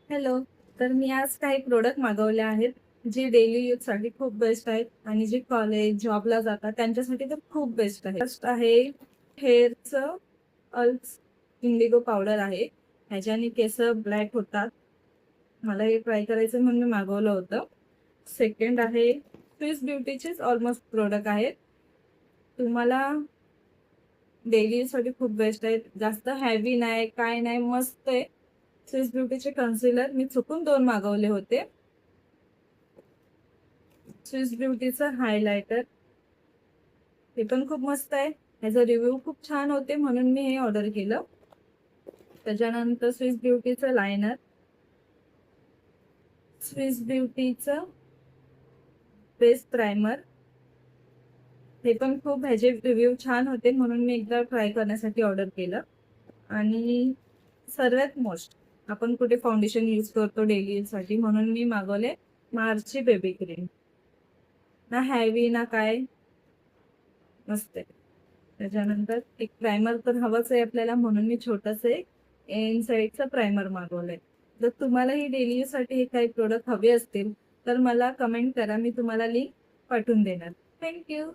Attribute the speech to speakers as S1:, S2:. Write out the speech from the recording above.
S1: Hello. तर मी आज काही प्रोडक्ट मागवले आहेत, जे डेली यूजसाठी खूप बेस्ट आहेत आणि जे कॉलेज, जॉबला जातात त्यांच्यासाठी तर खूप बेस्ट आहे. फर्स्ट आहे हेअरचं अल्स इंडिगो पावडर आहे. ह्याच्याने केस ब्लॅक होतात. मला हे ट्राय करायचं म्हणून मी मागवलं होतं. सेकंड आहे स्विस ब्युटीचेच ऑलमोस्ट प्रोडक्ट आहेत. तुम्हाला डेली यूजसाठी खूप बेस्ट आहेत. जास्त हेवी नाही, काय नाही, मस्त आहे. स्विस ब्युटीचे कन्सिलर मी चुकून 2 मागवले होते. स्विस ब्युटीचं हायलायटर हे पण खूप मस्त आहे. ह्याचा रिव्ह्यू खूप छान होते म्हणून मी हे ऑर्डर केलं. त्याच्यानंतर स्विस ब्युटीचं लायनर, स्विस ब्युटीचं फेस प्रायमर हे पण खूप ह्याचे रिव्ह्यू छान होते म्हणून मी एकदा ट्राय करण्यासाठी ऑर्डर केलं. आणि सर्वात मोस्ट आपण कुठे फाउंडेशन यूज करतो डेली यूजसाठी म्हणून मी मागवले मार्सची बेबी क्रीम. ना हेवी ना काय, मस्त आहे. त्याच्यानंतर एक प्रायमर तर हवंच आहे आपल्याला म्हणून मी छोटंसं एक इनसाइडचं प्रायमर मागवलंय. जर तुम्हाला ही डेली यूजसाठी हे काही प्रोडक्ट हवे असतील तर मला कमेंट करा, मी तुम्हाला लिंक पाठवून देणार. थँक्यू.